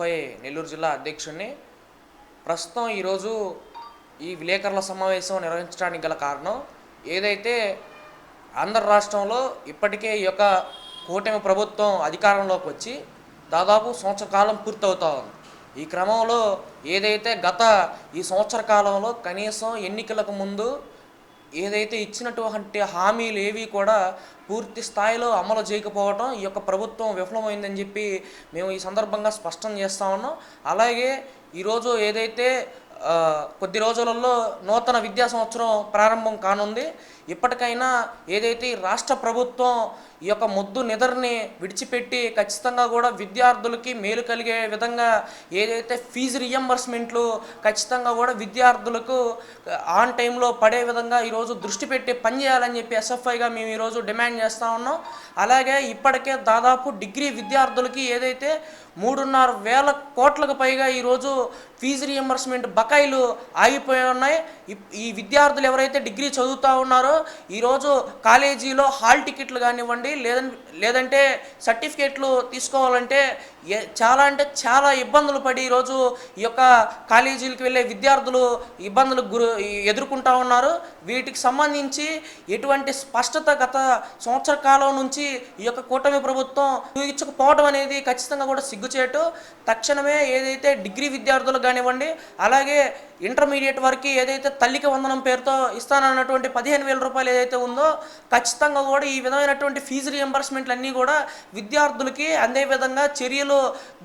SFI Nellore జిల్లా అధ్యక్షుడిని. ప్రస్తుతం ఈరోజు ఈ విలేకరుల సమావేశం నిర్వహించడానికి గల కారణం ఏదైతే ఆంధ్ర రాష్ట్రంలో ఇప్పటికే ఈ యొక్క కూటమి ప్రభుత్వం అధికారంలోకి వచ్చి దాదాపు సంవత్సర కాలం పూర్తవుతా ఉంది. ఈ క్రమంలో ఏదైతే ఈ సంవత్సర కాలంలో కనీసం ఎన్నికలకు ముందు ఏదైతే ఇచ్చినటువంటి హామీలు ఏవి కూడా పూర్తి స్థాయిలో అమలు చేయకపోవడం ఈ యొక్క ప్రభుత్వం విఫలమైందని చెప్పి మేము ఈ సందర్భంగా స్పష్టం చేస్తా ఉన్నాం. అలాగే ఈరోజు ఏదైతే కొద్ది రోజులలో నూతన విద్యా సంవత్సరం ప్రారంభం కానుంది. ఇప్పటికైనా ఏదైతే ఈ రాష్ట్ర ప్రభుత్వం ఈ యొక్క మొద్దు నిద్రని విడిచిపెట్టి ఖచ్చితంగా కూడా విద్యార్థులకి మేలు కలిగే విధంగా ఏదైతే ఫీజు రియంబర్స్మెంట్లు ఖచ్చితంగా కూడా విద్యార్థులకు ఆన్ టైంలో పడే విధంగా ఈరోజు దృష్టి పెట్టి పనిచేయాలని చెప్పి ఎస్ఎఫ్ఐగా మేము ఈరోజు డిమాండ్ చేస్తూ ఉన్నాం. అలాగే ఇప్పటికే దాదాపు డిగ్రీ విద్యార్థులకి ఏదైతే 3,500 కోట్లకు పైగా ఈరోజు ఫీజు రియంబర్స్మెంట్ బకాయిలు ఆగిపోయి ఉన్నాయి. ఈ విద్యార్థులు ఎవరైతే డిగ్రీ చదువుతూ ఉన్నారో ఈరోజు కాలేజీలో హాల్ టికెట్లు కానివ్వండి లేదంటే సర్టిఫికేట్లు తీసుకోవాలంటే చాలా ఇబ్బందులు పడి ఈరోజు ఈ యొక్క కాలేజీలకు వెళ్ళే విద్యార్థులు ఇబ్బందులకు ఎదుర్కొంటూ ఉన్నారు. వీటికి సంబంధించి ఎటువంటి స్పష్టత గత సంవత్సర కాలం నుంచి ఈ యొక్క కూటమి ప్రభుత్వం చూపించకపోవడం అనేది ఖచ్చితంగా కూడా సిగ్గుచేటు. తక్షణమే ఏదైతే డిగ్రీ విద్యార్థులకు కానివ్వండి అలాగే ఇంటర్మీడియట్ వరకు ఏదైతే తల్లికి వందనం పేరుతో ఇస్తానన్నటువంటి 15,000 రూపాయలు ఏదైతే ఉందో ఖచ్చితంగా కూడా ఈ విధమైనటువంటి ఫీజు రియంబర్స్మెంట్లు అన్నీ కూడా విద్యార్థులకి అందే విధంగా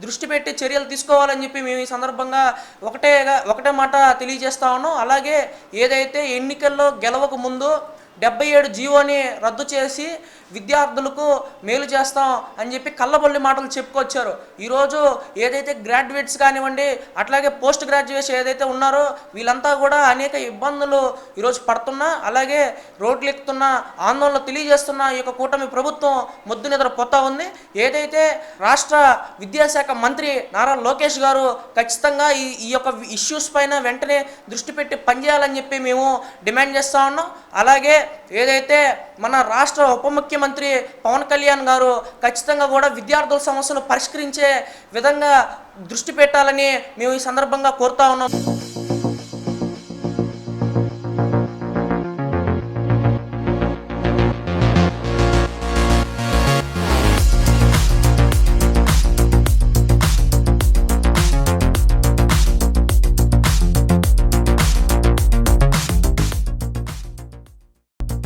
దృష్టి పెట్టి చర్యలు తీసుకోవాలని చెప్పి మేము ఈ సందర్భంగా ఒకటే మాట తెలియజేస్తా ఉన్నాం. అలాగే ఏదైతే ఎన్నికల్లో గెలవక ముందు 77 జీవోని రద్దు చేసి విద్యార్థులకు మేలు చేస్తాం అని చెప్పి కళ్ళబొల్లి మాటలు చెప్పుకొచ్చారు. ఈరోజు ఏదైతే గ్రాడ్యుయేట్స్ కానివ్వండి అట్లాగే పోస్ట్ గ్రాడ్యుయేట్స్ ఏదైతే ఉన్నారో వీళ్ళంతా కూడా అనేక ఇబ్బందులు ఈరోజు పడుతున్నా అలాగే రోడ్లు ఎక్కుతున్న ఆందోళన తెలియజేస్తున్న ఈ యొక్క కూటమి ప్రభుత్వం మొద్దు నిద్ర పోతా ఉంది. ఏదైతే రాష్ట్ర విద్యాశాఖ మంత్రి నారా లోకేష్ గారు ఖచ్చితంగా ఈ యొక్క ఇష్యూస్ పైన వెంటనే దృష్టి పెట్టి పనిచేయాలని చెప్పి మేము డిమాండ్ చేస్తూ ఉన్నాం. అలాగే ఏదైతే మన రాష్ట్ర ఉప ముఖ్యమంత్రి పవన్ కళ్యాణ్ గారు ఖచ్చితంగా కూడా విద్యార్థుల సమస్యలు పరిష్కరించే విధంగా దృష్టి పెట్టాలని మేము ఈ సందర్భంగా కోరుతా ఉన్నాం.